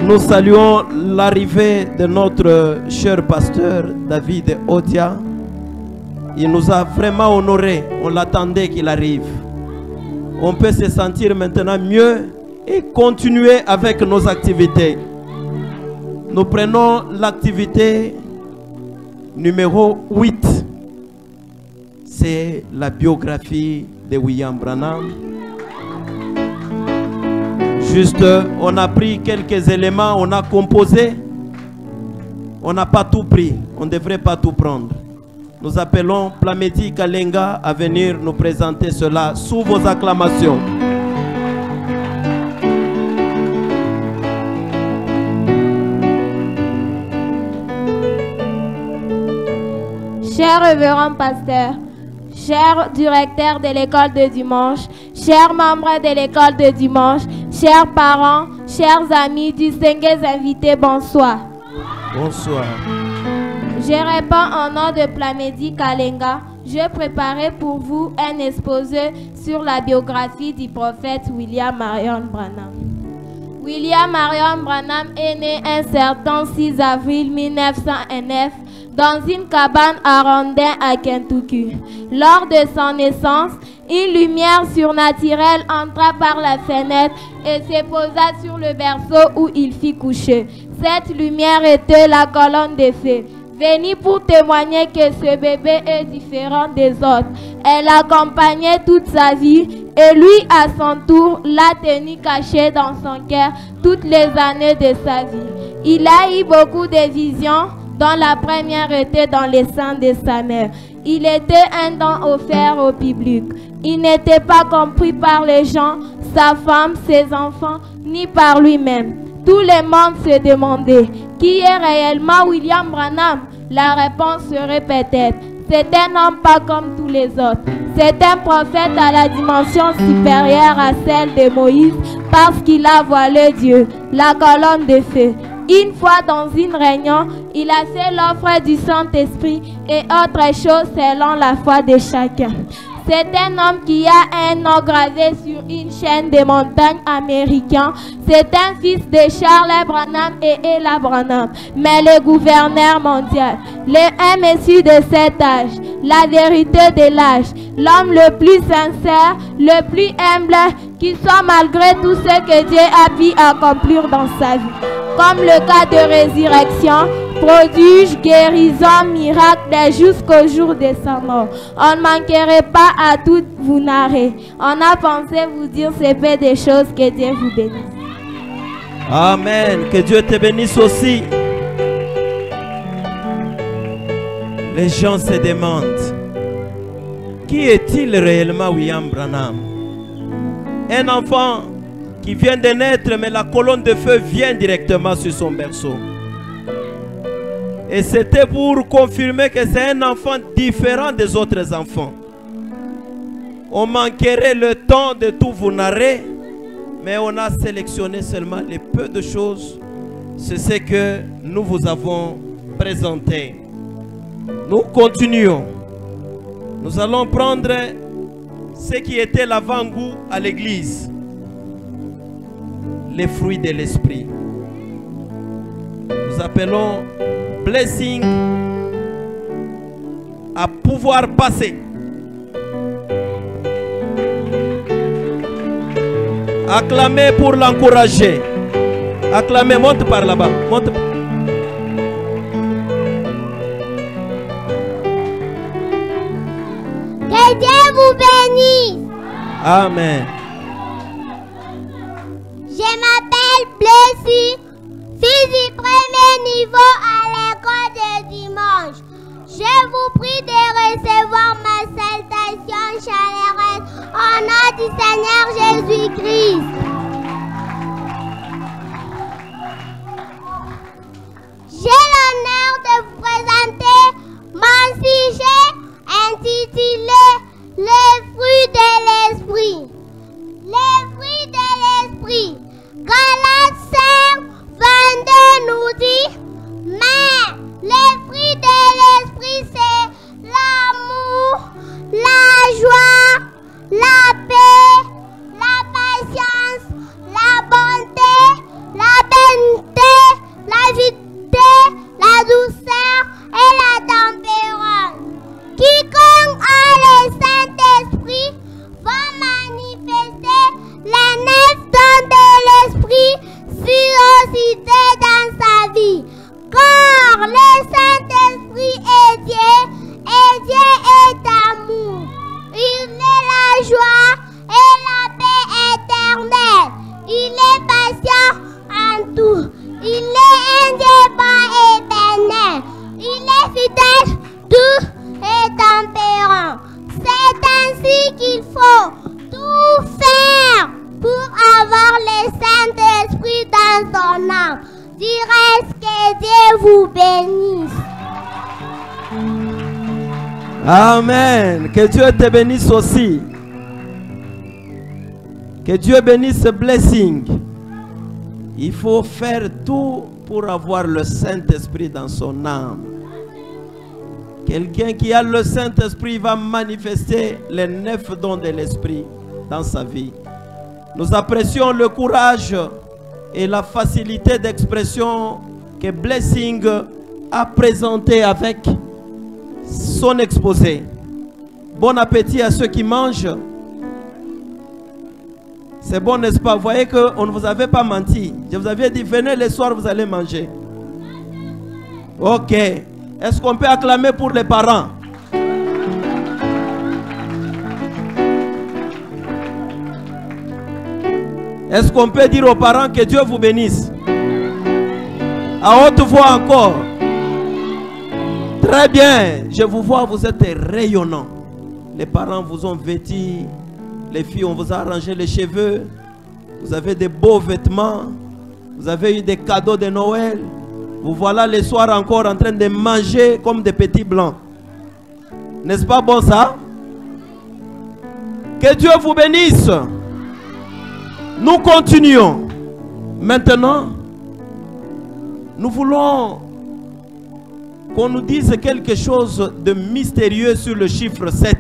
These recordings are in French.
Nous saluons l'arrivée de notre cher pasteur David Odia. Il nous a vraiment honorés. On l'attendait qu'il arrive. On peut se sentir maintenant mieux et continuer avec nos activités. Nous prenons l'activité numéro 8. C'est la biographie de William Branham. Juste, on a pris quelques éléments, on a composé. On n'a pas tout pris. On ne devrait pas tout prendre. Nous appelons Plamedi Kalenga à venir nous présenter cela sous vos acclamations. Cher révérend pasteur, cher directeur de l'école de dimanche, chers membres de l'école de dimanche, chers parents, chers amis, distingués invités, bonsoir. Bonsoir. Je réponds au nom de Plamedi Kalenga. Je préparais pour vous un exposé sur la biographie du prophète William Marion Branham. William Marion Branham est né un certain 6 avril 1909 dans une cabane à Rondin à Kentucky. Lors de son naissance, une lumière surnaturelle entra par la fenêtre et se posa sur le berceau où il fit coucher. Cette lumière était la colonne de feu, venue pour témoigner que ce bébé est différent des autres. Elle l'accompagnait toute sa vie et lui, à son tour, l'a tenu caché dans son cœur toutes les années de sa vie. Il a eu beaucoup de visions, dont la première était dans les seins de sa mère. Il était un don offert au public. Il n'était pas compris par les gens, sa femme, ses enfants, ni par lui-même. Tout le monde se demandait qui est réellement William Branham. La réponse serait peut-être: c'est un homme pas comme tous les autres. C'est un prophète à la dimension supérieure à celle de Moïse parce qu'il a voilé Dieu, la colonne de feu. Une fois dans une réunion, il a fait l'offre du Saint-Esprit et autre chose selon la foi de chacun. C'est un homme qui a un nom gravé sur une chaîne de montagnes américaines. C'est un fils de Charles Branham et Ella Branham, mais le gouverneur mondial. Un monsieur de cet âge, la vérité de l'âge, l'homme le plus sincère, le plus humble, qui soit malgré tout ce que Dieu a pu accomplir dans sa vie. Comme le cas de résurrection, prodige, guérison, miracle jusqu'au jour de sa mort. On ne manquerait pas à tout vous narrer. On a pensé vous dire ces peu de choses. Que Dieu vous bénisse. Amen. Que Dieu te bénisse aussi. Les gens se demandent, qui est-il réellement William Branham? Un enfant qui vient de naître, mais la colonne de feu vient directement sur son berceau. Et c'était pour confirmer que c'est un enfant différent des autres enfants. On manquerait le temps de tout vous narrer, mais on a sélectionné seulement les peu de choses. C'est ce que nous vous avons présenté. Nous continuons. Nous allons prendre ce qui était l'avant-goût à l'église. Les fruits de l'esprit. Nous appelons blessing à pouvoir passer. Acclamez pour l'encourager. Acclamez, monte par là-bas. Monte. Que Dieu vous bénisse. Amen. Je m'appelle Blessy, fille du premier niveau à l'école de dimanche. Je vous prie de recevoir ma salutation chaleureuse au nom du Seigneur Jésus-Christ. J'ai l'honneur de vous présenter mon sujet intitulé « Les fruits de l'esprit ». Les fruits de l'esprit. Galates 5, 22 nous dit: mais les fruits de l'esprit, c'est l'amour, la joie, la paix, la patience, tout. Il est indépendant et éternel. Il est fidèle, doux et tempérant. C'est ainsi qu'il faut tout faire pour avoir le Saint-Esprit dans son âme. Du reste, que Dieu vous bénisse. Amen. Que Dieu te bénisse aussi. Que Dieu bénisse ce blessing. Il faut faire tout pour avoir le Saint-Esprit dans son âme. Quelqu'un qui a le Saint-Esprit va manifester les 9 dons de l'Esprit dans sa vie. Nous apprécions le courage et la facilité d'expression que Blessing a présenté avec son exposé. Bon appétit à ceux qui mangent. C'est bon, n'est-ce pas? Vous voyez qu'on ne vous avait pas menti. Je vous avais dit, venez le soir, vous allez manger. Ok. Est-ce qu'on peut acclamer pour les parents? Est-ce qu'on peut dire aux parents que Dieu vous bénisse? À haute voix encore. Très bien. Je vous vois, vous êtes rayonnants. Les parents vous ont vêtis. Les filles, on vous a arrangé les cheveux. Vous avez des beaux vêtements. Vous avez eu des cadeaux de Noël. Vous voilà les soirs encore en train de manger comme des petits blancs. N'est-ce pas bon ça? Que Dieu vous bénisse. Nous continuons. Maintenant, nous voulons qu'on nous dise quelque chose de mystérieux sur le chiffre 7.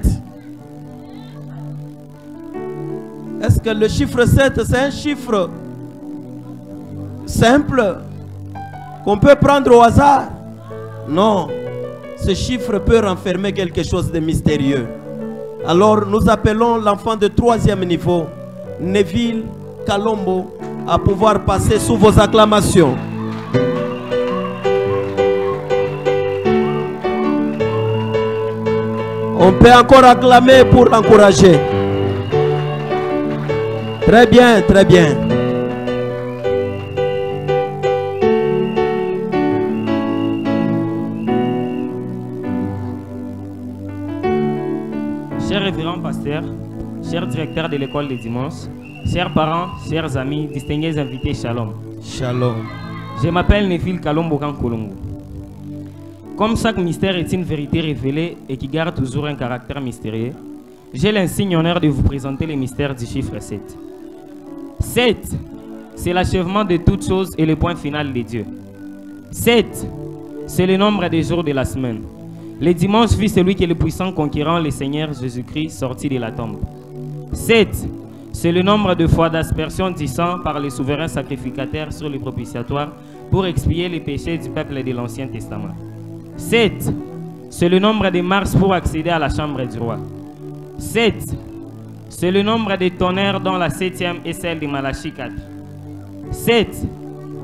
Est-ce que le chiffre 7, c'est un chiffre simple qu'on peut prendre au hasard? Non. Ce chiffre peut renfermer quelque chose de mystérieux. Alors, nous appelons l'enfant de 3e niveau, Neville Kalombo, à pouvoir passer sous vos acclamations. On peut encore acclamer pour l'encourager. Très bien, très bien. Cher révérend pasteur, cher directeur de l'école des dimanches, chers parents, chers amis, distingués invités, shalom. Shalom. Je m'appelle Neville Kalombo Kankolongo. Comme chaque mystère est une vérité révélée et qui garde toujours un caractère mystérieux, j'ai l'insigne honneur de vous présenter les mystères du chiffre 7. 7, c'est l'achèvement de toutes choses et le point final de Dieu. 7, c'est le nombre des jours de la semaine. Le dimanche fut celui qui est le puissant conquérant, le Seigneur Jésus-Christ, sorti de la tombe. 7, c'est le nombre de fois d'aspersion du sang par les souverains sacrificateurs sur le propitiatoire pour expier les péchés du peuple de l'Ancien Testament. 7, c'est le nombre de marches pour accéder à la chambre du roi. 7, c'est le nombre de tonnerres dont la 7e est celle de Malachie 4. 7,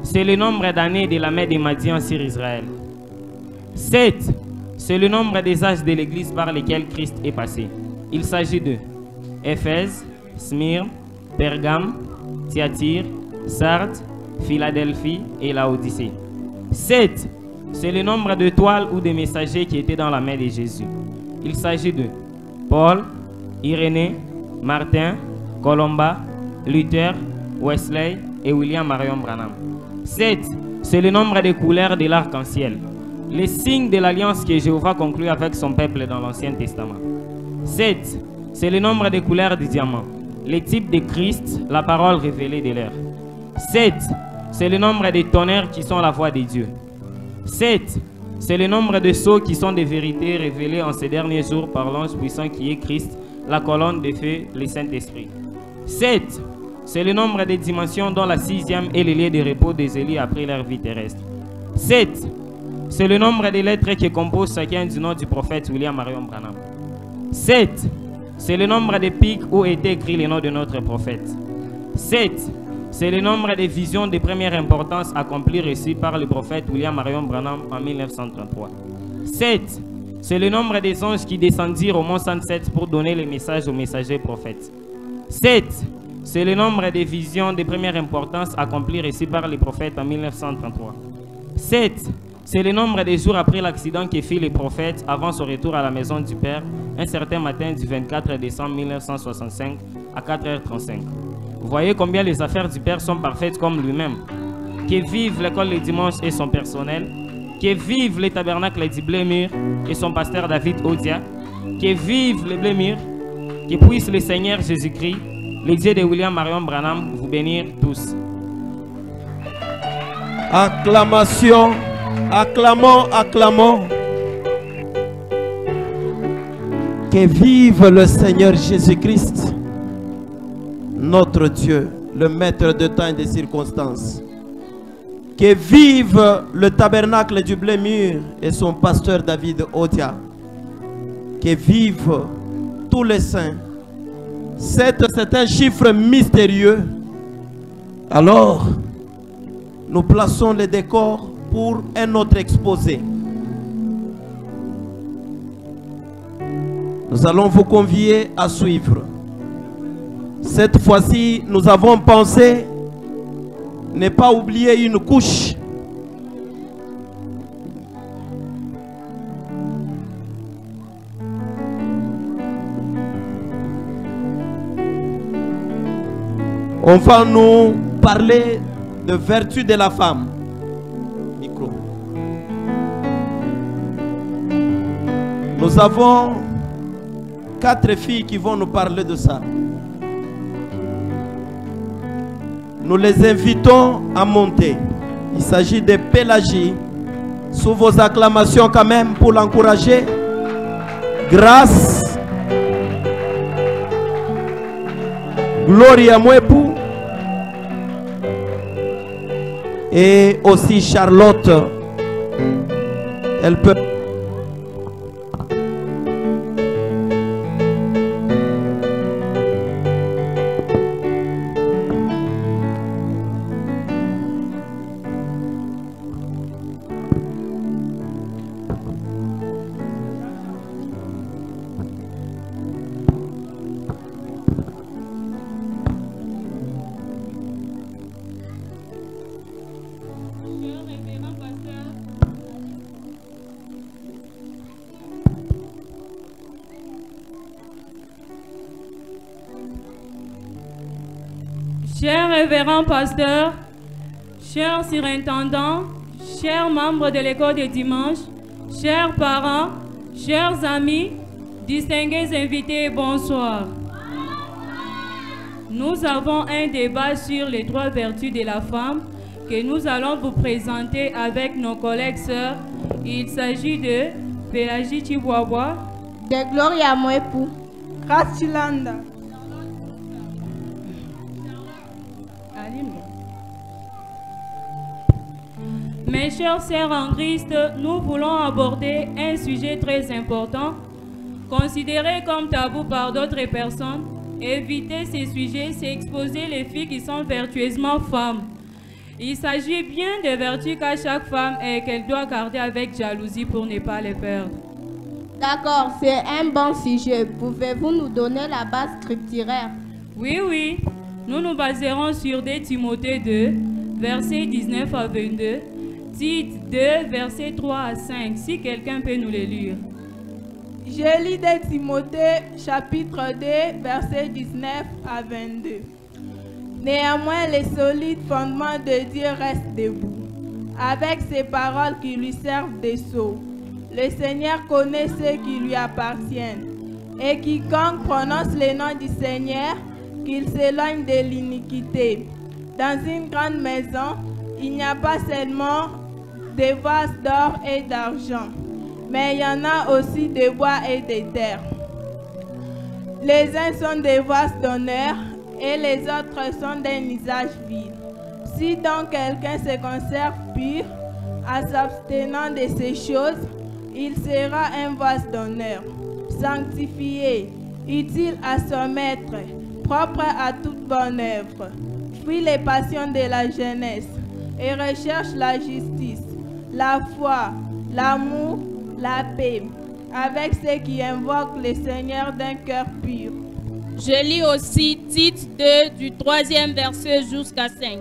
c'est le nombre d'années de la main de Madian sur Israël. 7, c'est le nombre des âges de l'Église par lesquels Christ est passé. Il s'agit de Éphèse, Smyrne, Pergame, Thyatire, Sardes, Philadelphie et Laodicée. 7, c'est le nombre de toiles ou de messagers qui étaient dans la main de Jésus. Il s'agit de Paul, Irénée, Martin, Colomba, Luther, Wesley et William Marion Branham. 7, c'est le nombre de couleurs de l'arc-en-ciel, les signes de l'alliance que Jéhovah conclut avec son peuple dans l'Ancien Testament. 7, c'est le nombre de couleurs du diamant, les types de Christ, la parole révélée de l'heure. 7, c'est le nombre de tonnerres qui sont la voix de Dieu. 7, c'est le nombre de sceaux qui sont des vérités révélées en ces derniers jours par l'ange puissant qui est Christ, la colonne de feu, le Saint-Esprit. 7, c'est le nombre des dimensions dont la 6e est le lieu de repos des élus après leur vie terrestre. 7, c'est le nombre de lettres qui composent chacun du nom du prophète William Marion Branham. 7, c'est le nombre de pics où était écrit le nom de notre prophète. 7, c'est le nombre de visions de première importance accomplies reçues par le prophète William Marion Branham en 1933. 7, c'est le nombre des anges qui descendirent au mont 107 pour donner les messages aux messagers prophètes. 7, C'est le nombre des visions de première importance accomplies ici par les prophètes en 1933. 7. C'est le nombre de jours après l'accident que fit le prophète avant son retour à la maison du Père, un certain matin du 24 décembre 1965 à 4h35. Vous voyez combien les affaires du Père sont parfaites comme lui-même. Que vive l'école le dimanche et son personnel. Que vive le tabernacle du Blémur et son pasteur David Odia. Que vive le Blémur. Que puisse le Seigneur Jésus-Christ, le Dieu de William Marion Branham, vous bénir tous. Acclamation, acclamons, acclamons. Que vive le Seigneur Jésus-Christ, notre Dieu, le maître de temps et des circonstances. Que vive le tabernacle du Blémur et son pasteur David Odia. Que vive tous les saints. C'est un chiffre mystérieux. Alors, nous plaçons les décors pour un autre exposé. Nous allons vous convier à suivre. Cette fois-ci, nous avons pensé ne pas oublier une couche. On va nous parler de vertu de la femme. Micro. Nous avons 4 filles qui vont nous parler de ça. Nous les invitons à monter. Il s'agit de Pélagie. Sous vos acclamations quand même pour l'encourager. Grâce. Gloria Mwepu. Et aussi Charlotte. Elle peut... Chers révérends pasteurs, chers surintendants, chers membres de l'école de dimanche, chers parents, chers amis, distingués invités, bonsoir. Nous avons un débat sur les 3 vertus de la femme que nous allons vous présenter avec nos collègues sœurs. Il s'agit de Pélagie Chihuahua, de Gloria Mwepu, Rachilanda. Mes chers sœurs en Christ, nous voulons aborder un sujet très important, considéré comme tabou par d'autres personnes. Éviter ces sujets, c'est exposer les filles qui sont vertueusement femmes. Il s'agit bien des vertus qu'a chaque femme et qu'elle doit garder avec jalousie pour ne pas les perdre. D'accord, c'est un bon sujet. Pouvez-vous nous donner la base scripturaire? Oui. Nous nous baserons sur 2 Timothée 2, versets 19 à 22, Tite 2, versets 3 à 5, si quelqu'un peut nous les lire. Je lis 2 Timothée, chapitre 2, versets 19 à 22. Néanmoins, les solides fondements de Dieu restent debout, avec ces paroles qui lui servent de sceau. Le Seigneur connaît ceux qui lui appartiennent, et quiconque prononce le nom du Seigneur, qu'il s'éloigne de l'iniquité. Dans une grande maison, il n'y a pas seulement des vases d'or et d'argent, mais il y en a aussi des bois et des terres. Les uns sont des vases d'honneur et les autres sont d'un usage vil. Si donc quelqu'un se conserve pur, en s'abstenant de ces choses, il sera un vase d'honneur, sanctifié, utile à son maître, propre à toute bonne œuvre. Fuis les passions de la jeunesse et recherche la justice, la foi, l'amour, la paix, avec ceux qui invoquent le Seigneur d'un cœur pur. Je lis aussi Tite 2 du 3e verset jusqu'à 5.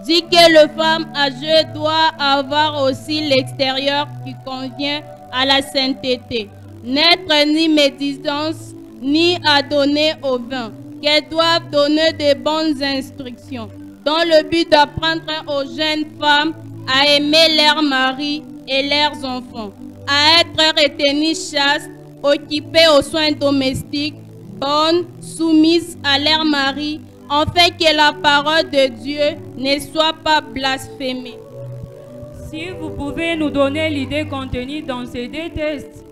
Dit que le femme âgée doit avoir aussi l'extérieur qui convient à la sainteté, n'être ni médisance, ni à donner au vin, qu'elles doivent donner de bonnes instructions, dans le but d'apprendre aux jeunes femmes à aimer leur mari et leurs enfants, à être retenues chastes, occupées aux soins domestiques, bonnes, soumises à leur mari, afin que la parole de Dieu ne soit pas blasphémée. Si vous pouvez nous donner l'idée contenue dans ces deux textes.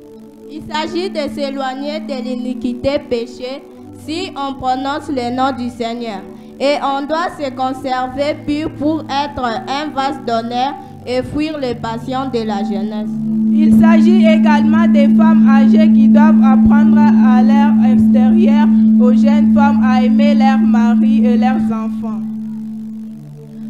Il s'agit de s'éloigner de l'iniquité péché si on prononce le nom du Seigneur. Et on doit se conserver pur pour être un vase d'honneur et fuir les passions de la jeunesse. Il s'agit également des femmes âgées qui doivent apprendre à leur extérieur aux jeunes femmes à aimer leurs maris et leurs enfants.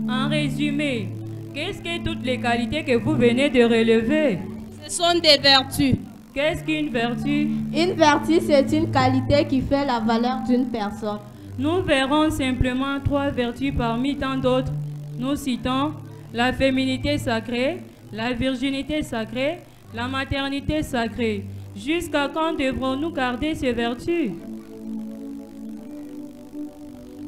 En résumé, qu'est-ce que toutes les qualités que vous venez de relever? Ce sont des vertus. Qu'est-ce qu'une vertu? Une vertu, c'est une qualité qui fait la valeur d'une personne. Nous verrons simplement 3 vertus parmi tant d'autres. Nous citons la féminité sacrée, la virginité sacrée, la maternité sacrée. Jusqu'à quand devrons-nous garder ces vertus?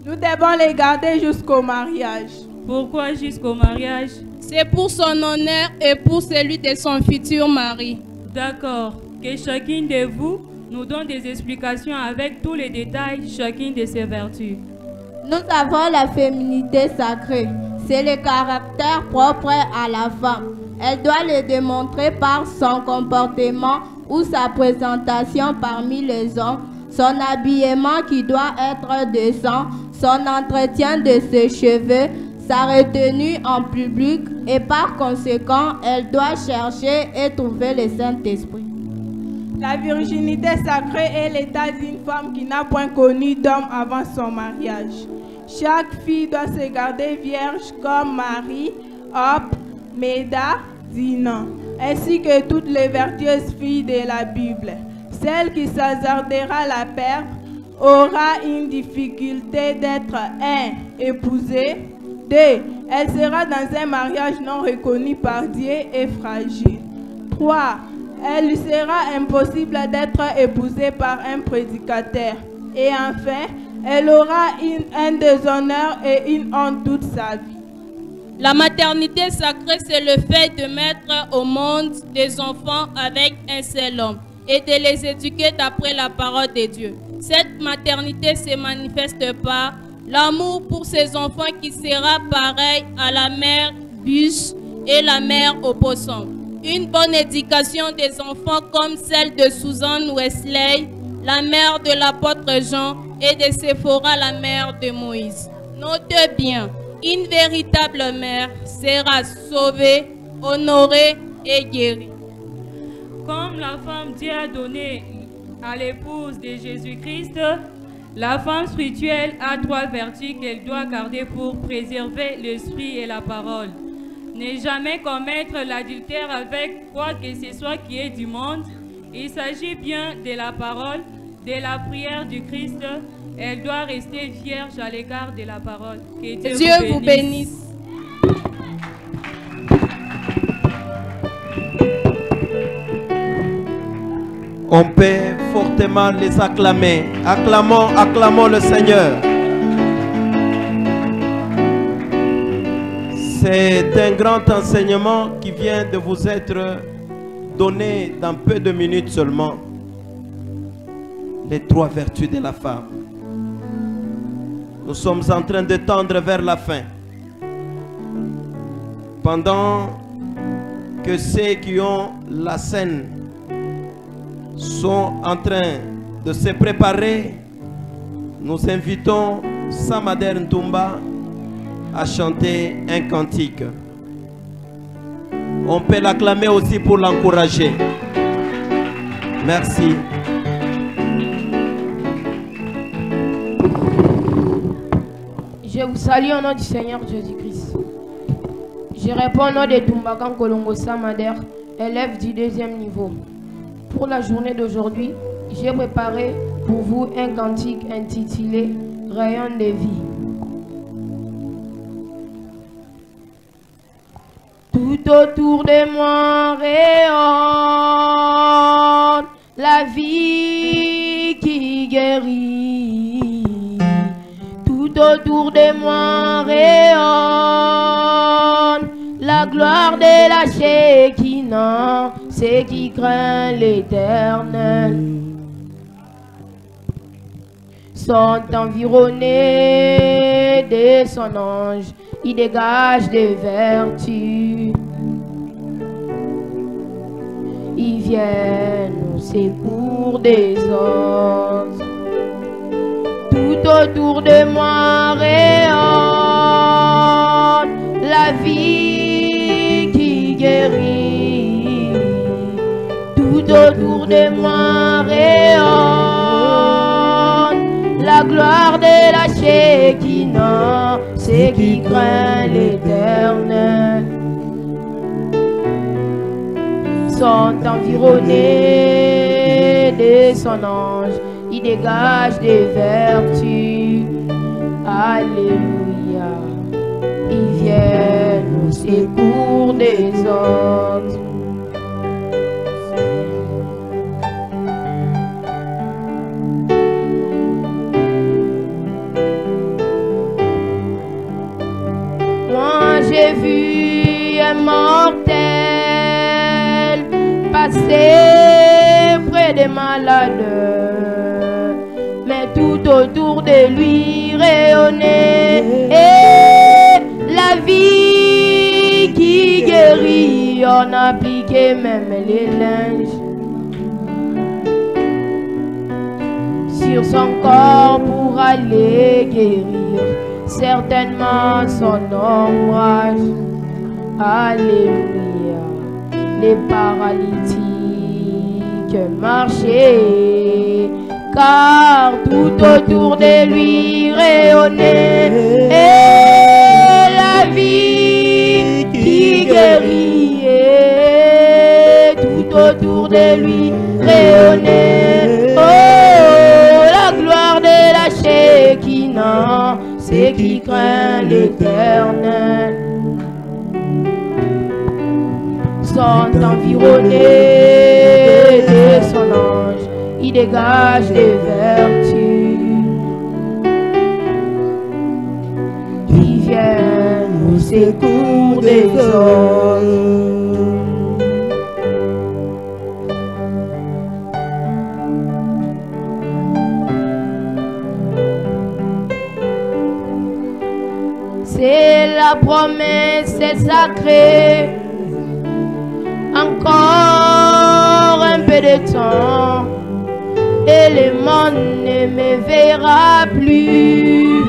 Nous devons les garder jusqu'au mariage. Pourquoi jusqu'au mariage? C'est pour son honneur et pour celui de son futur mari. D'accord. Que chacune de vous nous donne des explications avec tous les détails, chacune de ces vertus. Nous avons la féminité sacrée. C'est le caractère propre à la femme. Elle doit le démontrer par son comportement ou sa présentation parmi les hommes, son habillement qui doit être décent, son entretien de ses cheveux, sa retenue en public et par conséquent, elle doit chercher et trouver le Saint-Esprit. La virginité sacrée est l'état d'une femme qui n'a point connu d'homme avant son mariage. Chaque fille doit se garder vierge comme Marie, Hope, Méda, Zina, ainsi que toutes les vertueuses filles de la Bible. Celle qui s'hasardera la perdre aura une difficulté d'être 1. Épousée, 2. Elle sera dans un mariage non reconnu par Dieu et fragile. 3. Elle lui sera impossible d'être épousée par un prédicateur. Et enfin, elle aura un déshonneur et une honte toute sa vie. La maternité sacrée, c'est le fait de mettre au monde des enfants avec un seul homme et de les éduquer d'après la parole de Dieu. Cette maternité se manifeste par l'amour pour ses enfants qui sera pareil à la mère bûche et la mère opossum. Une bonne éducation des enfants comme celle de Susan Wesley, la mère de l'apôtre Jean, et de Séphora, la mère de Moïse. Notez bien, une véritable mère sera sauvée, honorée et guérie. Comme la femme Dieu a donné à l'épouse de Jésus-Christ, la femme spirituelle a 3 vertus qu'elle doit garder pour préserver l'esprit et la parole. Ne jamais commettre l'adultère avec quoi que ce soit qui est du monde. Il s'agit bien de la parole, de la prière du Christ. Elle doit rester vierge à l'égard de la parole. Que Dieu vous bénisse. On peut fortement les acclamer. Acclamons, acclamons le Seigneur. C'est un grand enseignement qui vient de vous être donné dans peu de minutes seulement. Les 3 vertus de la femme. Nous sommes en train de tendre vers la fin. Pendant que ceux qui ont la scène sont en train de se préparer, nous invitons Samader Ntumba à chanter un cantique. On peut l'acclamer aussi pour l'encourager. Merci. Je vous salue au nom du Seigneur Jésus-Christ. Je réponds au nom de Tumbakan Kolongo Samader, élève du 2e niveau. Pour la journée d'aujourd'hui, j'ai préparé pour pour vous un cantique intitulé Rayon de vie. Tout autour de moi rayonne la vie qui guérit. Tout autour de moi rayonne la gloire de la Shekinah, c'est qui craint l'Éternel. Sont environnés de son ange, il dégage des vertus. Ils viennent au secours des autres. Tout autour de moi rayonne la vie qui guérit. Tout autour de moi rayonne la gloire de la Shekinah, c'est qui craint l'Éternel. Sont environnés de son ange, il dégage des vertus. Alléluia. Ils viennent au secours des autres. Moi j'ai vu un mortel passer près des malades, mais tout autour de lui rayonnait la vie qui guérit. On appliquait même les linges sur son corps pour aller guérir certainement son ombrage. Alléluia. Les paralytiques marchaient, car tout autour de lui rayonnait la vie qui guérit. Tout autour de lui rayonnait la gloire de la Shekinah, c'est qui craint l'Éternel. Sont environnés de son ange, il dégage des vertus. Ils viennent au secours des autres. C'est la promesse sacrée. Encore un peu de temps et le monde ne me verra plus.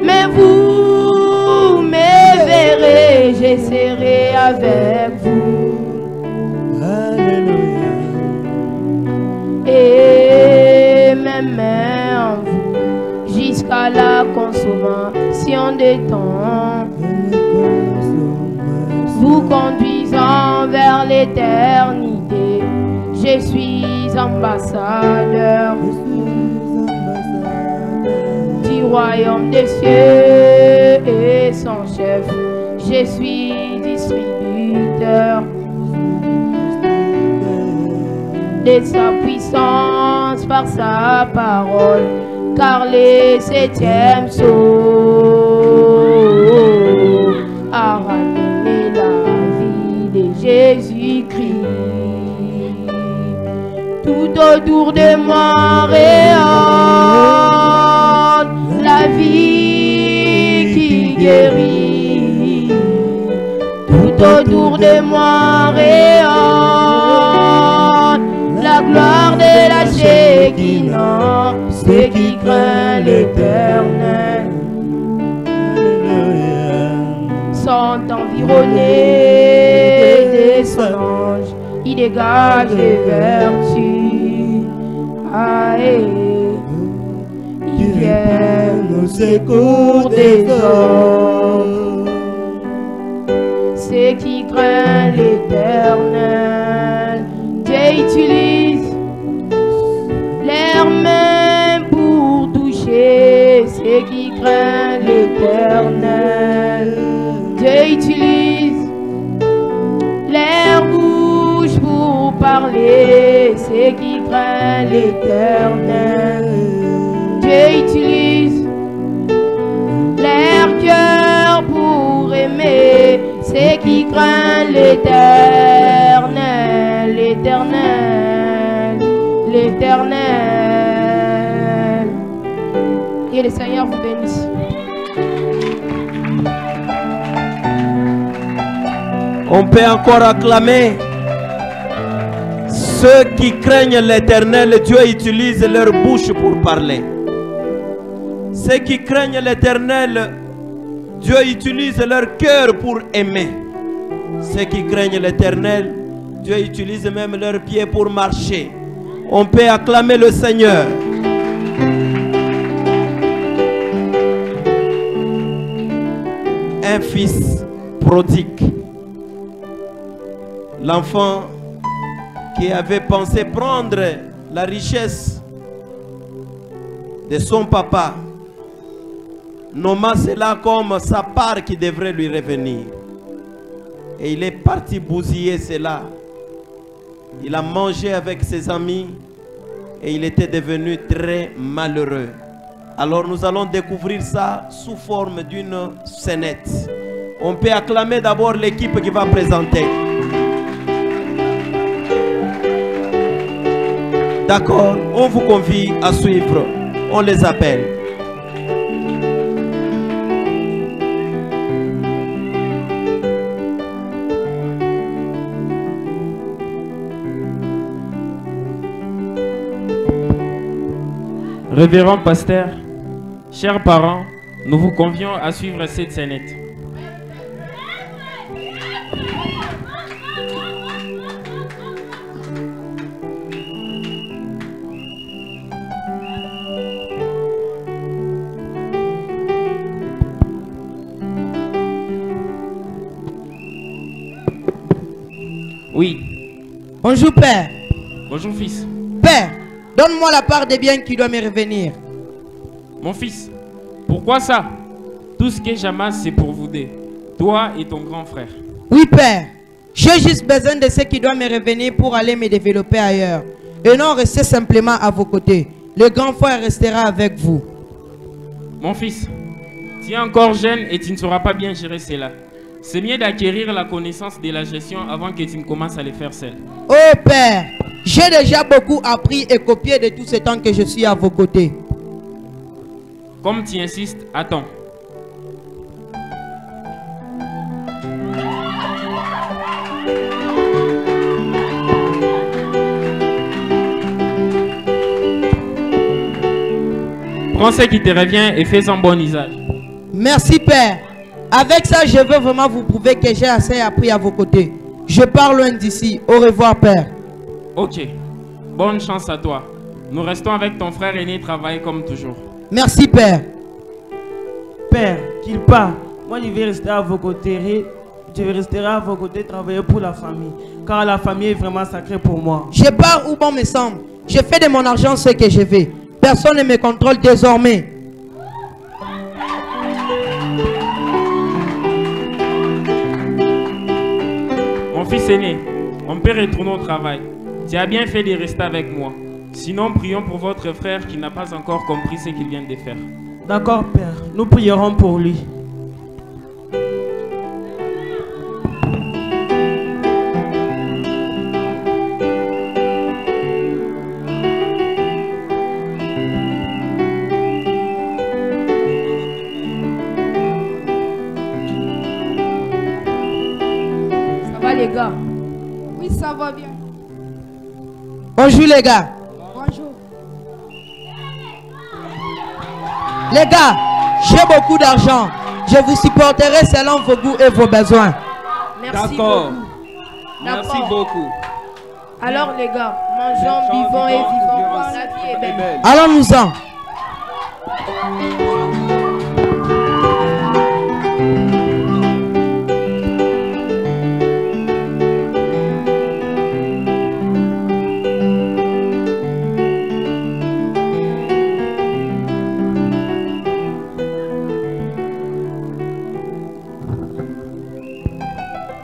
Mais vous me verrez, je serai avec vous. Alléluia. Et même en vous jusqu'à la consommation des temps, vous conduisant vers l'éternité. Je suis ambassadeur du royaume des cieux et son chef. Je suis distributeur de sa puissance par sa parole, car les septièmes sauts a ramené la vie de Jésus-Christ. Tout autour de moi rayonne la vie qui guérit. Tout autour de moi rayonne la gloire de la Shekinah, ceux qui craint l'Éternel. Sont environnés de son ange, il dégage les vertus. Ils viennent au secours des hommes. Ceux qui craignent l'Éternel, Dieu utilise les craint l'Éternel. Dieu utilise leur bouche pour parler, ceux qui craignent l'Éternel. Dieu utilise leur cœur pour aimer, ceux qui craignent l'Éternel, l'Éternel, l'Éternel. Et le Seigneur vous bénisse. On peut encore acclamer. Ceux qui craignent l'Éternel, Dieu utilise leur bouche pour parler. Ceux qui craignent l'Éternel, Dieu utilise leur cœur pour aimer. Ceux qui craignent l'Éternel, Dieu utilise même leurs pieds pour marcher. On peut acclamer le Seigneur. Un fils prodigue. L'enfant qui avait pensé prendre la richesse de son papa, nommant cela comme sa part qui devrait lui revenir. Et il est parti bousiller cela. Il a mangé avec ses amis et il était devenu très malheureux. Alors nous allons découvrir ça sous forme d'une scénette. On peut acclamer d'abord l'équipe qui va présenter. D'accord, on vous convie à suivre. On les appelle. Révérend pasteur, chers parents, nous vous convions à suivre cette scénette. Oui. Bonjour Père. Bonjour fils. Père, donne-moi la part des biens qui doit me revenir. Mon fils, pourquoi ça? Tout ce que j'amasse, c'est pour vous deux, toi et ton grand frère. Oui Père, j'ai juste besoin de ce qui doit me revenir pour aller me développer ailleurs. Et non rester simplement à vos côtés. Le grand frère restera avec vous. Mon fils, tu es encore jeune et tu ne sauras pas bien gérer cela. C'est mieux d'acquérir la connaissance de la gestion avant que tu ne commences à les faire seul. Oh Père, j'ai déjà beaucoup appris et copié de tout ce temps que je suis à vos côtés. Comme tu insistes, attends. Prends ce qui te revient et fais-en bon usage. Merci Père. Avec ça, je veux vraiment vous prouver que j'ai assez appris à vos côtés. Je pars loin d'ici. Au revoir, Père. Ok. Bonne chance à toi. Nous restons avec ton frère aîné travailler comme toujours. Merci, Père. Père, qu'il part. Moi, je vais rester à vos côtés. Je vais rester à vos côtés travailler pour la famille. Car la famille est vraiment sacrée pour moi. Je pars où bon me semble. Je fais de mon argent ce que je veux. Personne ne me contrôle désormais. Mon fils aîné, on peut retourner au travail. Tu as bien fait de rester avec moi. Sinon, prions pour votre frère qui n'a pas encore compris ce qu'il vient de faire. D'accord, Père. Nous prierons pour lui. Les gars. Oui, ça va bien. Bonjour les gars. Bonjour. Les gars, j'ai beaucoup d'argent. Je vous supporterai selon vos goûts et vos besoins. Merci D'accord. beaucoup. Merci beaucoup. Alors les gars, mangeons, buvons et vivons. La vie est belle. Allons-nous-en.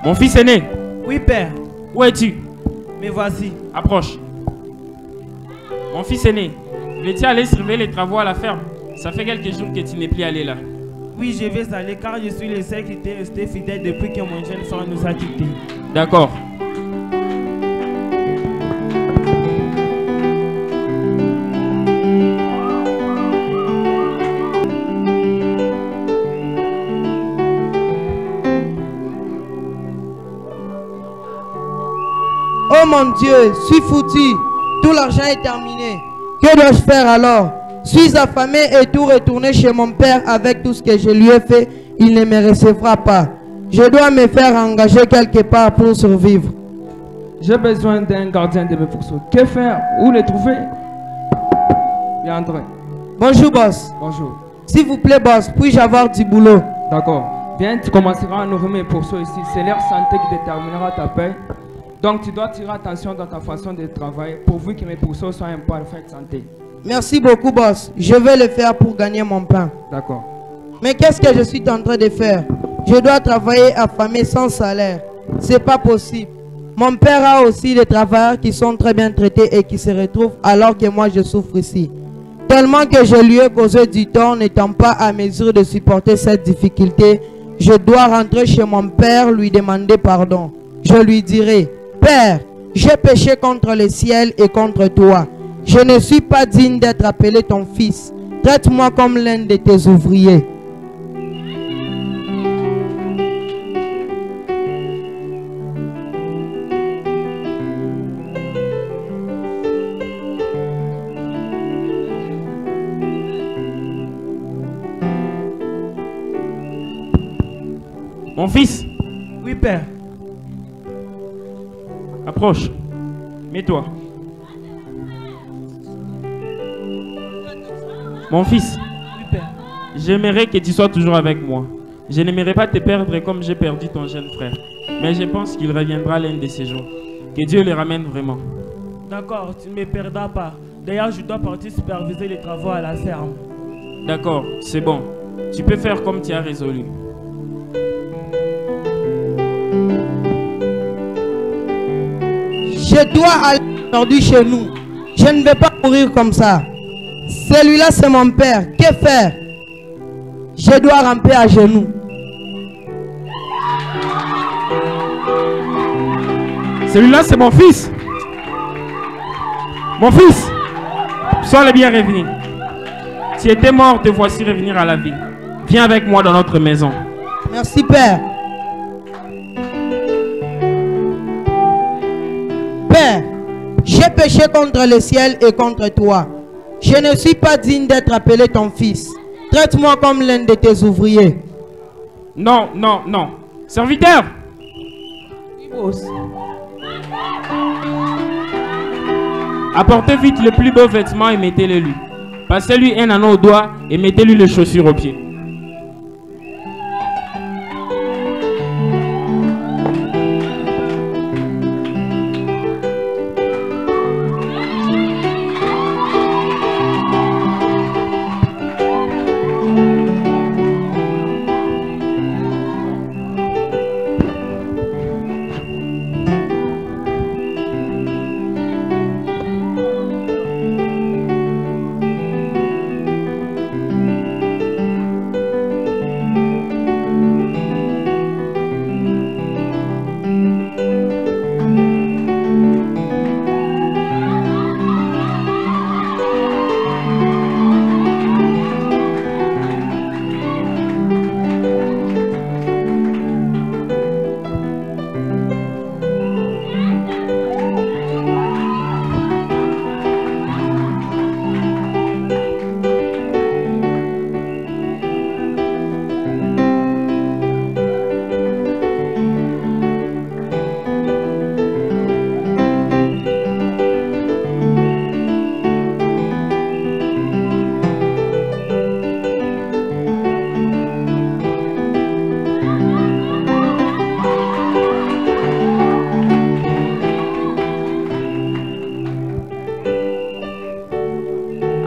Mon fils aîné. Oui, père. Où es-tu? Me voici. Approche. Mon fils aîné, veux-tu aller surveiller les travaux à la ferme? Ça fait quelques jours que tu n'es plus allé là. Oui, je vais aller car je suis le seul qui était resté fidèle depuis que mon jeune frère nous a quittés. D'accord. Oh mon Dieu, suis foutu. Tout l'argent est terminé. Que dois-je faire alors? Suis affamé et tout retourner chez mon père avec tout ce que je lui ai fait, il ne me recevra pas. Je dois me faire engager quelque part pour survivre. J'ai besoin d'un gardien de mes pourceaux. Que faire? Où les trouver? Viens entrer. Bonjour boss. Bonjour. S'il vous plaît boss, puis-je avoir du boulot? D'accord. Viens, tu commenceras à nourrir mes pourceaux ici. C'est leur santé qui déterminera ta paie. Donc tu dois tirer attention dans ta façon de travailler pourvu que mes pourceaux soient en parfaite santé. Merci beaucoup boss. Je vais le faire pour gagner mon pain. D'accord. Mais qu'est-ce que je suis en train de faire? Je dois travailler affamé sans salaire. C'est pas possible. Mon père a aussi des travailleurs qui sont très bien traités et qui se retrouvent alors que moi je souffre ici. Tellement que je lui ai causé du tort n'étant pas à mesure de supporter cette difficulté, je dois rentrer chez mon père lui demander pardon. Je lui dirai: Père, j'ai péché contre le ciel et contre toi. Je ne suis pas digne d'être appelé ton fils. Traite-moi comme l'un de tes ouvriers. Mon fils. Oui, père. Approche. Mets-toi. Mon fils. Oui, père. J'aimerais que tu sois toujours avec moi. Je n'aimerais pas te perdre comme j'ai perdu ton jeune frère. Mais je pense qu'il reviendra l'un de ces jours. Que Dieu le ramène vraiment. D'accord, tu ne me perdras pas. D'ailleurs, je dois partir superviser les travaux à la ferme. D'accord, c'est bon. Tu peux faire comme tu as résolu. Je dois aller aujourd'hui chez nous. Je ne vais pas mourir comme ça. Celui-là, c'est mon père. Que faire? Je dois ramper à genoux. Celui-là, c'est mon fils. Mon fils, sois le bien revenu. Tu étais mort, te voici revenir à la vie. Viens avec moi dans notre maison. Merci, Père. Père, j'ai péché contre le ciel et contre toi. Je ne suis pas digne d'être appelé ton fils. Traite-moi comme l'un de tes ouvriers. Non, non, non. Serviteur! Apportez vite le plus beau vêtement et mettez-le lui. Passez-lui un anneau au doigt et mettez-lui les chaussures aux pieds.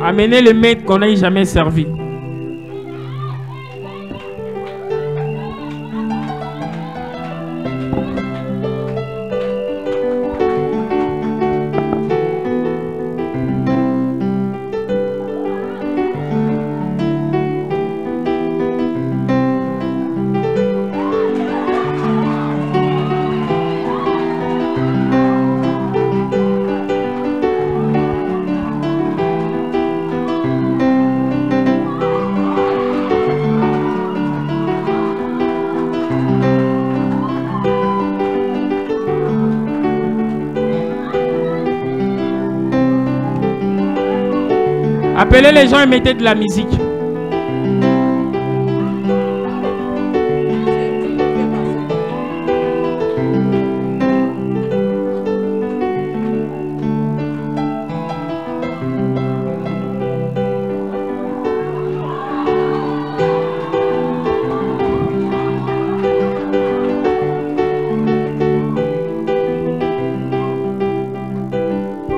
Amenez le maître qu'on n'ait jamais servi. Appelez les gens et mettez de la musique.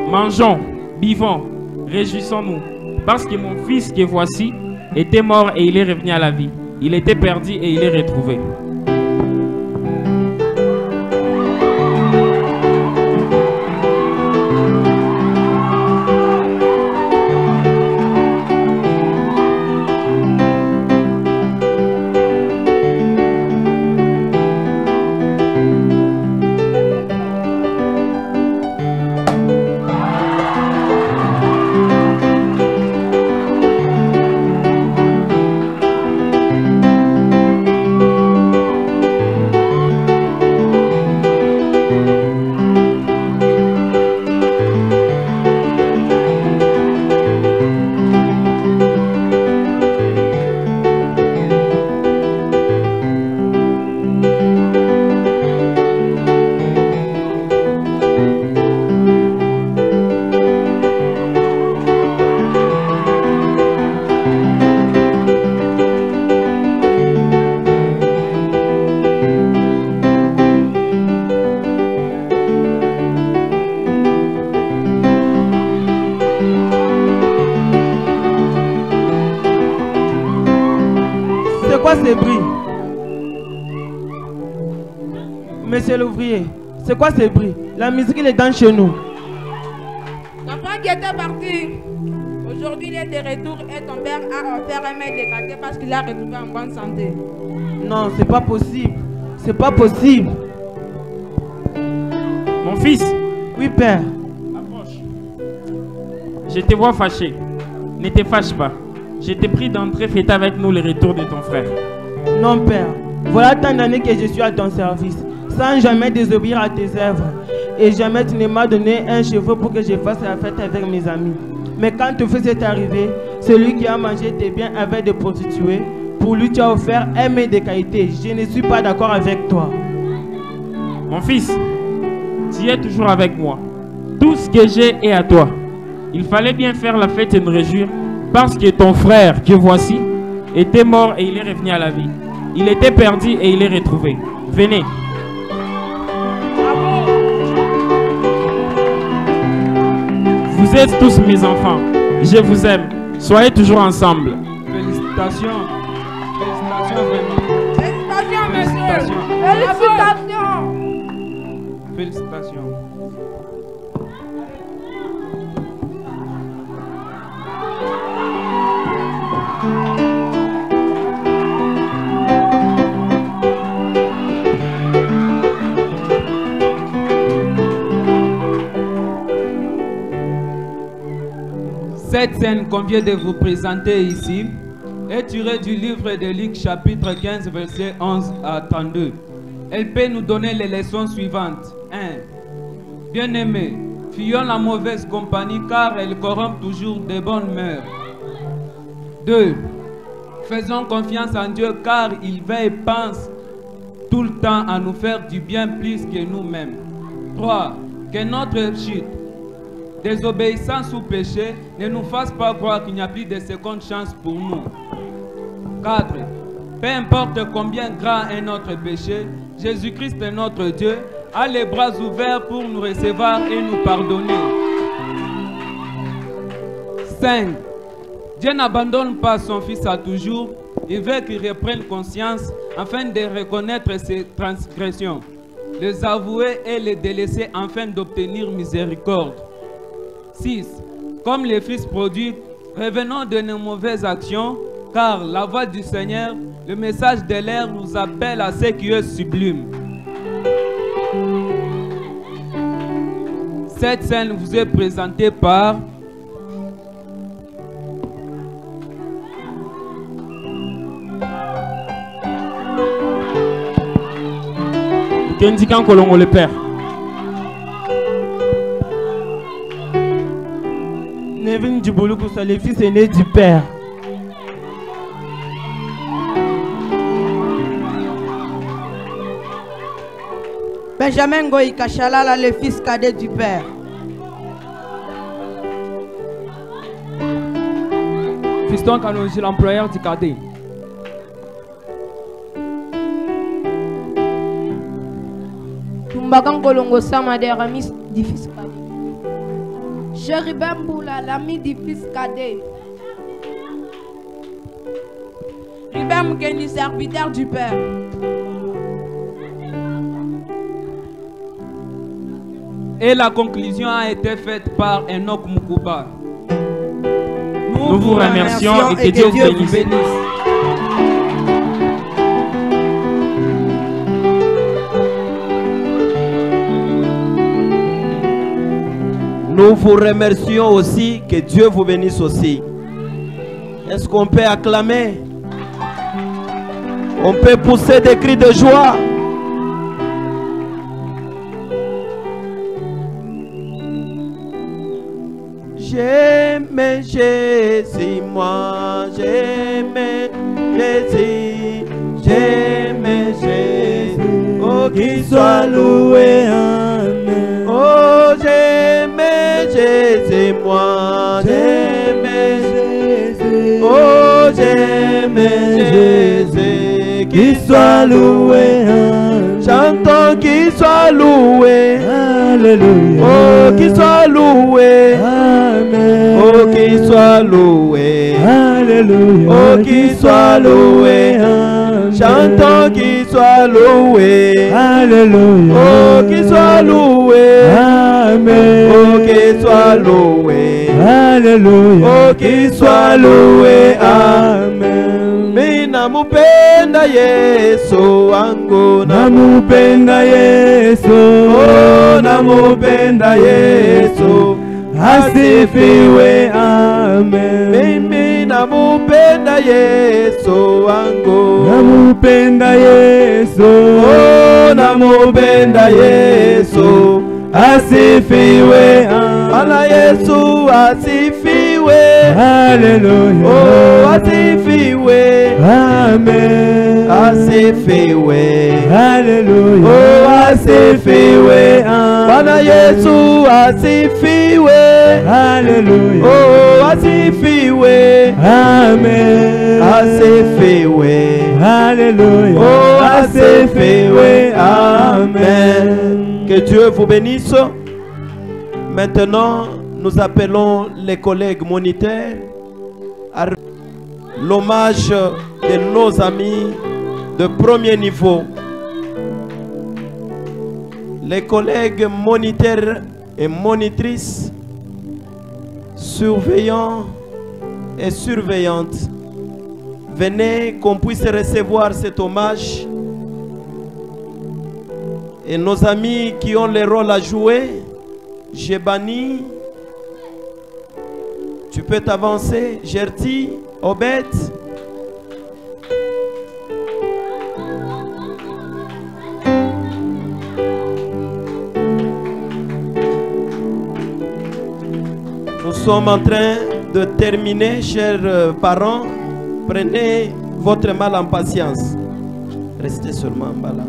Mangeons, buvons, réjouissons-nous, parce que mon fils que voici était mort et il est revenu à la vie. Il était perdu et il est retrouvé. Ces bruits? Monsieur l'ouvrier, c'est quoi ces bruits? La musique il est dans chez nous. L'enfant qui était parti, aujourd'hui il est de retour et ton père a offert un mètre de quartier parce qu'il a retrouvé en bonne santé. Non, c'est pas possible. C'est pas possible. Mon fils. Oui, père. Approche. Je te vois fâché. Ne te fâche pas. Je t'ai pris d'entrer fêter avec nous le retour de ton frère. Non, père. Voilà tant d'années que je suis à ton service, sans jamais désobéir à tes œuvres. Et jamais tu ne m'as donné un cheveu pour que je fasse la fête avec mes amis. Mais quand ton fils est arrivé, celui qui a mangé tes biens avec des prostituées, pour lui tu as offert un mets de qualité. Je ne suis pas d'accord avec toi. Mon fils, tu es toujours avec moi. Tout ce que j'ai est à toi. Il fallait bien faire la fête et me réjouir, parce que ton frère, que voici, était mort et il est revenu à la vie. Il était perdu et il est retrouvé. Venez. Vous êtes tous mes enfants. Je vous aime. Soyez toujours ensemble. Félicitations. Félicitations vraiment. Félicitations, monsieur. Félicitations. Félicitations. Cette scène qu'on vient de vous présenter ici est tirée du livre de Luc chapitre 15 verset 11 à 32. Elle peut nous donner les leçons suivantes. 1. Bien-aimés, fuyons la mauvaise compagnie car elle corrompt toujours de bonnes mœurs. 2. Faisons confiance en Dieu car il veille et pense tout le temps à nous faire du bien plus que nous-mêmes. 3. Que notre chute, désobéissance ou péché, ne nous fasse pas croire qu'il n'y a plus de seconde chance pour nous. 4. Peu importe combien grand est notre péché, Jésus-Christ est notre Dieu, a les bras ouverts pour nous recevoir et nous pardonner. 5. Dieu n'abandonne pas son Fils à toujours, il veut qu'il reprenne conscience afin de reconnaître ses transgressions, les avouer et les délaisser afin d'obtenir miséricorde. 6. Comme les fils prodigues, revenons de nos mauvaises actions, car la voix du Seigneur, le message de l'air nous appelle à ce qui est sublime. Cette scène vous est présentée par Kendikan Kolongo le Père. Nevin du Boloukoussa, le fils aîné du père. Benjamin Goï Kachalala, le fils cadet du père. Fiston Kanonji, l'employeur du cadet. Tumbakan Kolongo Sama, des remis du fils cadet. Chéribin Boula, l'ami du fils cadet. Ribem Kenny, serviteur du père. Et la conclusion a été faite par Enoch Mukuba. Nous vous remercions et que Dieu vous bénisse. Nous vous remercions aussi, que Dieu vous bénisse aussi. Est-ce qu'on peut acclamer? On peut pousser des cris de joie. J'aime Jésus, moi j'aime Jésus, j'aime Jésus, oh qu'il soit loué, amen. Oh j'aime Jésus, moi j'aime Jésus, oh j'aime Jésus, qu'il soit loué, amen. Chantons qu'il soit loué, alléluia, oh qu'il soit loué, amen. Oh qu'il soit loué, alléluia, oh qu'il soit loué, amen. Chantons qu'il soit loué, alléluia, oh qu'il soit loué, amen. Oh qu'il soit loué, alléluia, oh qu'il soit loué, amen. Namupenda Yesu wangu, namupenda Yesu, oh namupenda Yesu, asifiwe, amen. Mimi namupenda Yesu wangu, namupenda Yesu, oh namupenda Yesu, asifiwe, amen. Ala Yesu asifiwe, haleluya, oh asifiwe, amen. Asifiwe, haleluya, oh asifiwe, amen. Bwana Yesu asifiwe, haleluya, oh asifiwe, amen. Asifiwe, haleluya, oh asifiwe, amen. Que Dieu vous bénisse. Maintenant, nous appelons les collègues moniteurs à l'hommage de nos amis de premier niveau. Les collègues moniteurs et monitrices, surveillants et surveillantes, venez qu'on puisse recevoir cet hommage. Et nos amis qui ont le rôle à jouer, Jebani, tu peux t'avancer, Gerti, Obed. Nous sommes en train de terminer, chers parents. Prenez votre mal en patience. Restez seulement en bas là.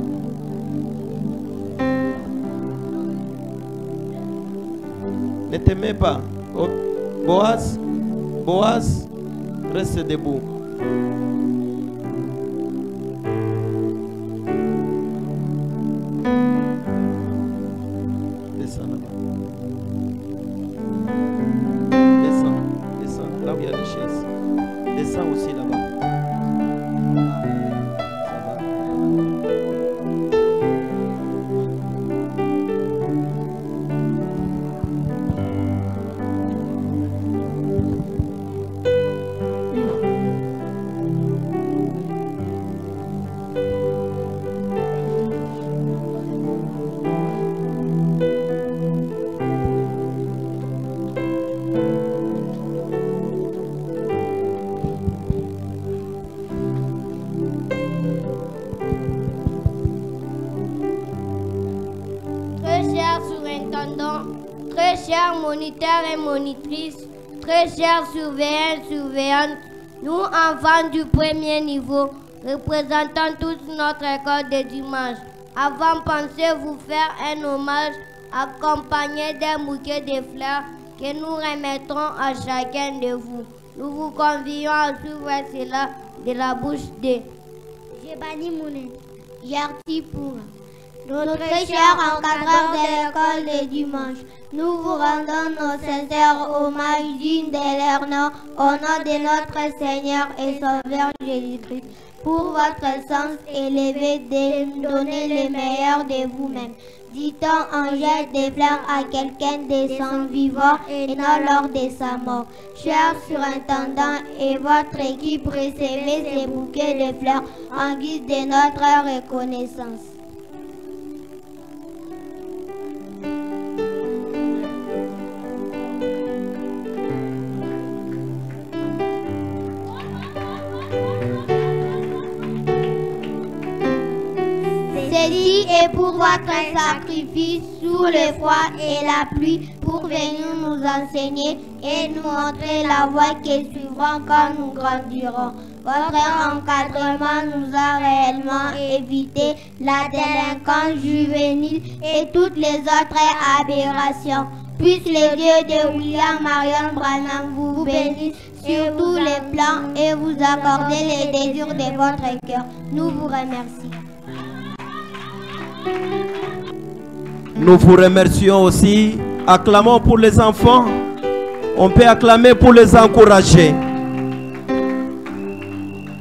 Ne t'aimez pas. Oh, Boaz, Boaz, reste debout. Descends là-bas. Descends, descends, là où il y a les chaises. Descends aussi là-bas. Ça va. Très chers surintendants, très chers moniteurs et monitrices, Très chers surveillants et surveillantes, nous enfants du premier niveau, représentant toute notre école de dimanche, avant pensez vous faire un hommage accompagné d'un bouquet de fleurs que nous remettrons à chacun de vous. Nous vous convions à suivre cela de la bouche de Jebani Mounet, Yarti pour notre cher encadreur de l'école de dimanche. Nous vous rendons nos sincères hommages dignes de leur nom au nom de notre Seigneur et Sauveur Jésus-Christ. Pour votre sens élevé de nous donner le meilleur de vous-même. Dit-on en geste des fleurs à quelqu'un de son vivant et non lors de sa mort. Cher surintendant et votre équipe, recevez ces bouquets de fleurs en guise de notre reconnaissance. Ceci est pour votre sacrifice sous le froid et la pluie pour venir nous enseigner et nous montrer la voie que suivrons quand nous grandirons. Votre encadrement nous a réellement évité la délinquance juvénile et toutes les autres aberrations. Puisse le Dieu de William Marion Branham vous bénisse sur tous les plans et vous accorder les désirs de votre cœur. Nous vous remercions. Nous vous remercions aussi. Acclamons pour les enfants. On peut acclamer pour les encourager.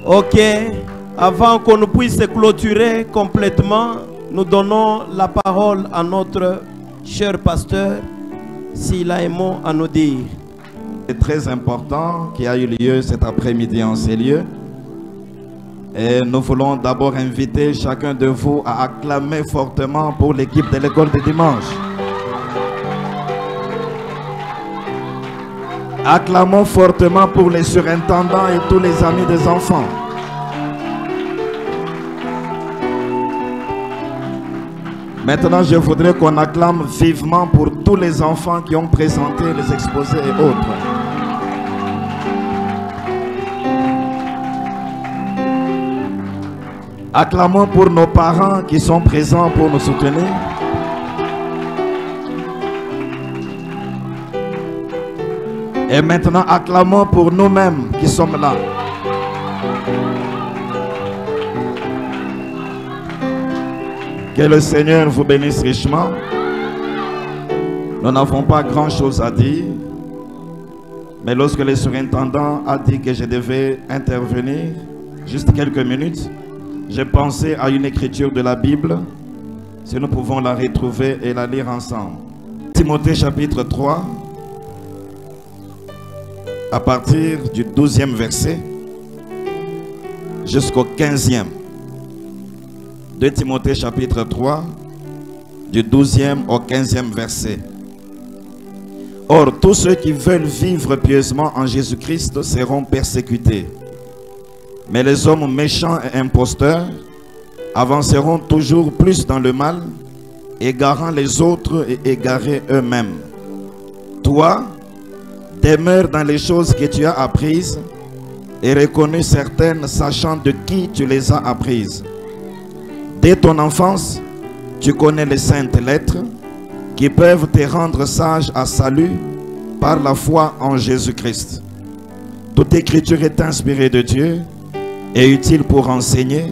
Ok. Avant qu'on ne puisse clôturer complètement, nous donnons la parole à notre cher pasteur, s'il a un mot à nous dire. C'est très important qui a eu lieu cet après-midi en ces lieux. Et nous voulons d'abord inviter chacun de vous à acclamer fortement pour l'équipe de l'école de dimanche. Acclamons fortement pour les surintendants et tous les amis des enfants. Maintenant, je voudrais qu'on acclame vivement pour tous les enfants qui ont présenté les exposés et autres. Acclamons pour nos parents qui sont présents pour nous soutenir. Et maintenant, acclamons pour nous-mêmes qui sommes là. Que le Seigneur vous bénisse richement. Nous n'avons pas grand-chose à dire. Mais lorsque le surintendant a dit que je devais intervenir, juste quelques minutes, j'ai pensé à une écriture de la Bible, si nous pouvons la retrouver et la lire ensemble. Timothée chapitre 3, à partir du 12e verset jusqu'au 15e. 2 Timothée chapitre 3, du 12e au 15e verset. Or, tous ceux qui veulent vivre pieusement en Jésus-Christ seront persécutés. Mais les hommes méchants et imposteurs avanceront toujours plus dans le mal, égarant les autres et égarés eux-mêmes. Toi, demeure dans les choses que tu as apprises et reconnus certaines, sachant de qui tu les as apprises. Dès ton enfance, tu connais les saintes lettres qui peuvent te rendre sage à salut par la foi en Jésus-Christ. Toute écriture est inspirée de Dieu et utile pour enseigner,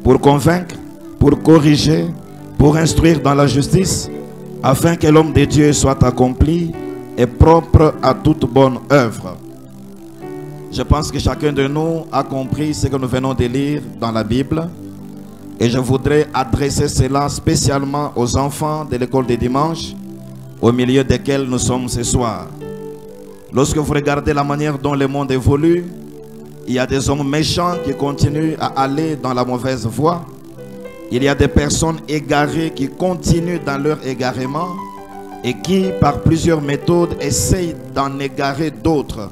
pour convaincre, pour corriger, pour instruire dans la justice, afin que l'homme de Dieu soit accompli et propre à toute bonne œuvre. Je pense que chacun de nous a compris ce que nous venons de lire dans la Bible. Et je voudrais adresser cela spécialement aux enfants de l'école des dimanches, au milieu desquels nous sommes ce soir. Lorsque vous regardez la manière dont le monde évolue, il y a des hommes méchants qui continuent à aller dans la mauvaise voie. Il y a des personnes égarées qui continuent dans leur égarement et qui, par plusieurs méthodes, essayent d'en égarer d'autres.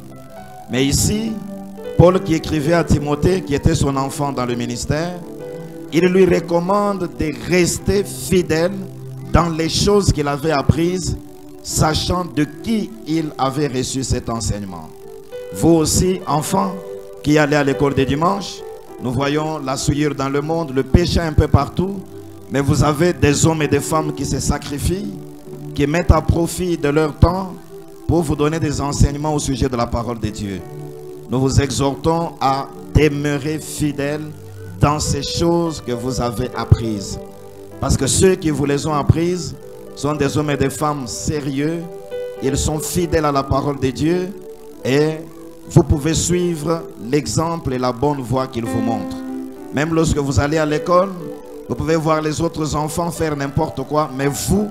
Mais ici, Paul qui écrivait à Timothée, qui était son enfant dans le ministère, il lui recommande de rester fidèle dans les choses qu'il avait apprises sachant de qui il avait reçu cet enseignement. Vous aussi, enfants, qui allez à l'école des dimanches, nous voyons la souillure dans le monde, le péché un peu partout, mais vous avez des hommes et des femmes qui se sacrifient, qui mettent à profit de leur temps pour vous donner des enseignements au sujet de la parole de Dieu. Nous vous exhortons à demeurer fidèles dans ces choses que vous avez apprises. Parce que ceux qui vous les ont apprises sont des hommes et des femmes sérieux. Ils sont fidèles à la parole de Dieu et vous pouvez suivre l'exemple et la bonne voie qu'ils vous montrent. Même lorsque vous allez à l'école, vous pouvez voir les autres enfants faire n'importe quoi, mais vous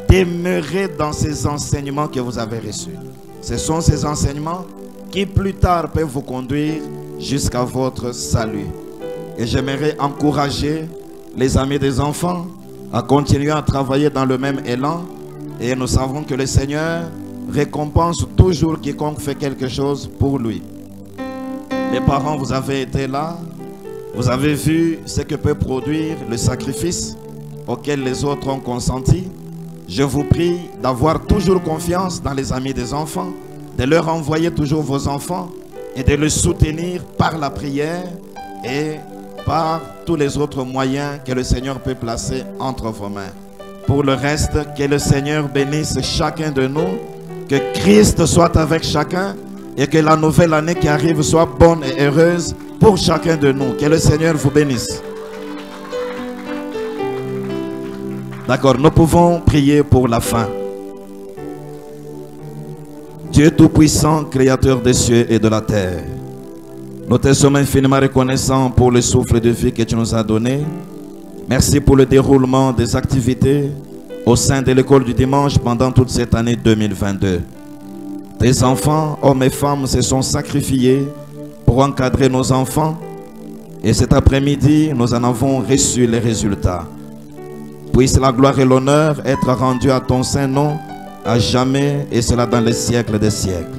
demeurez dans ces enseignements que vous avez reçus. Ce sont ces enseignements qui plus tard peuvent vous conduire jusqu'à votre salut. Et j'aimerais encourager les amis des enfants à continuer à travailler dans le même élan. Et nous savons que le Seigneur récompense toujours quiconque fait quelque chose pour lui. Les parents, vous avez été là. Vous avez vu ce que peut produire le sacrifice auquel les autres ont consenti. Je vous prie d'avoir toujours confiance dans les amis des enfants, de leur envoyer toujours vos enfants et de les soutenir par la prière et par tous les autres moyens que le Seigneur peut placer entre vos mains. Pour le reste, que le Seigneur bénisse chacun de nous, que Christ soit avec chacun et que la nouvelle année qui arrive soit bonne et heureuse pour chacun de nous. Que le Seigneur vous bénisse. D'accord, nous pouvons prier pour la fin. Dieu Tout-Puissant, Créateur des cieux et de la terre, nous te sommes infiniment reconnaissants pour le souffle de vie que tu nous as donné. Merci pour le déroulement des activités au sein de l'école du dimanche pendant toute cette année 2022. Tes enfants, hommes et femmes, se sont sacrifiés pour encadrer nos enfants. Et cet après-midi, nous en avons reçu les résultats. Puisse la gloire et l'honneur être rendus à ton saint nom à jamais, et cela dans les siècles des siècles.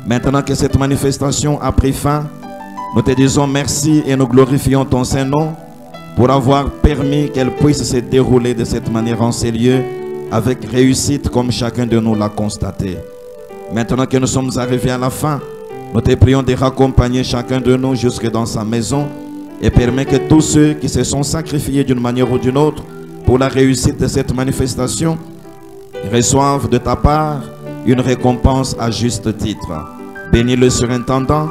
Maintenant que cette manifestation a pris fin, nous te disons merci et nous glorifions ton saint nom pour avoir permis qu'elle puisse se dérouler de cette manière en ces lieux avec réussite comme chacun de nous l'a constaté. Maintenant que nous sommes arrivés à la fin, nous te prions de raccompagner chacun de nous jusque dans sa maison et permet que tous ceux qui se sont sacrifiés d'une manière ou d'une autre pour la réussite de cette manifestation reçoivent de ta part une récompense à juste titre. Bénis le surintendant,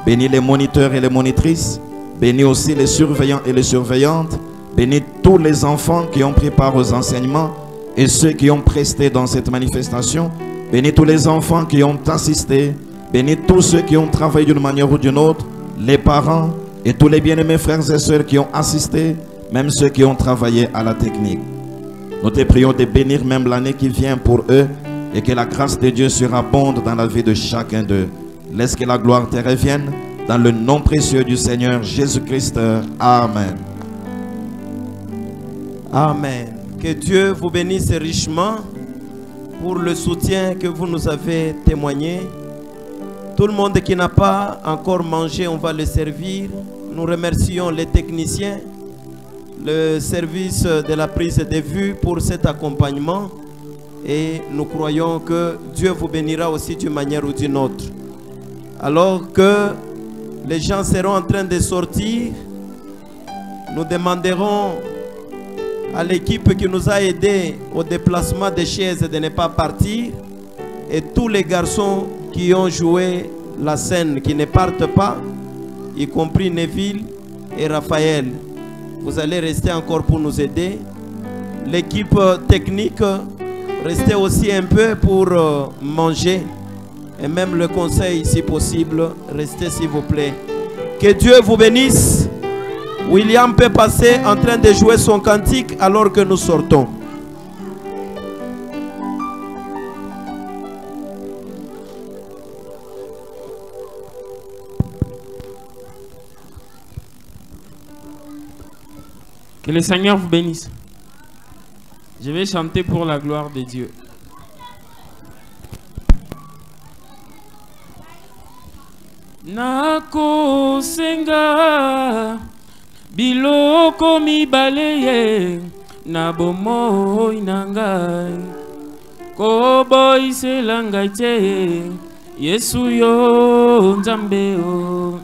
bénis les moniteurs et les monitrices, bénis aussi les surveillants et les surveillantes, bénis tous les enfants qui ont pris part aux enseignements et ceux qui ont presté dans cette manifestation, bénis tous les enfants qui ont assisté, bénis tous ceux qui ont travaillé d'une manière ou d'une autre, les parents et tous les bien-aimés frères et sœurs qui ont assisté, même ceux qui ont travaillé à la technique. Nous te prions de bénir même l'année qui vient pour eux et que la grâce de Dieu surabonde dans la vie de chacun d'eux. Laisse que la gloire te revienne dans le nom précieux du Seigneur Jésus-Christ. Amen. Amen. Que Dieu vous bénisse richement pour le soutien que vous nous avez témoigné. Tout le monde qui n'a pas encore mangé, on va le servir. Nous remercions les techniciens, le service de la prise de vue pour cet accompagnement. Et nous croyons que Dieu vous bénira aussi d'une manière ou d'une autre. Alors que les gens seront en train de sortir, nous demanderons à l'équipe qui nous a aidés au déplacement des chaises de ne pas partir. Et tous les garçons qui ont joué la scène qui ne partent pas, y compris Neville et Raphaël. Vous allez rester encore pour nous aider. L'équipe technique, restez aussi un peu pour manger. Et même le conseil, si possible, restez s'il vous plaît. Que Dieu vous bénisse. William peut passer en train de jouer son cantique alors que nous sortons. Que le Seigneur vous bénisse. Je vais chanter pour la gloire de Dieu. Nako senga biloko mibale ye na bomoi na ngai koboisela ngai te Yesu yo Nzambe o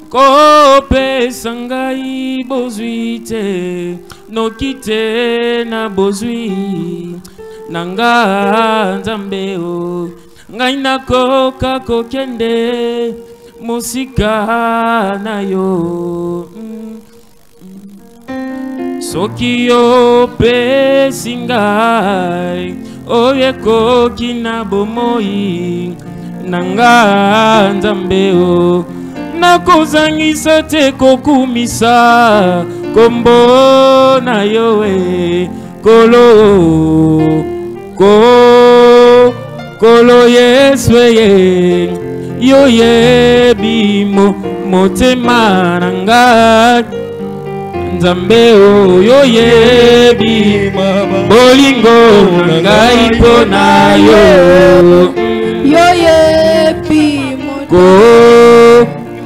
kopesa ngai bozwi te noki te na bozwi nanga Nzambe o ngai nakoka kokende mosika na yo soki yo pesi ngai oyo ekoki na bomoi nanga Nzambe o nakozangisa te kokumisa kombo na yo kolo Yesu ye yo yebi motema nanga Nzambe o yo yebi bolingo ngai mpona yo yo yebi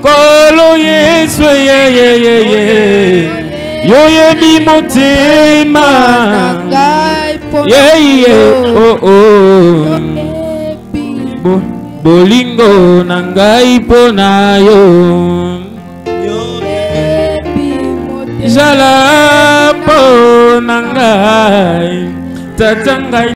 kolo Yesu ye yo yebi motema bolingo na ngai mpona yo jala mpona ngai tata ngai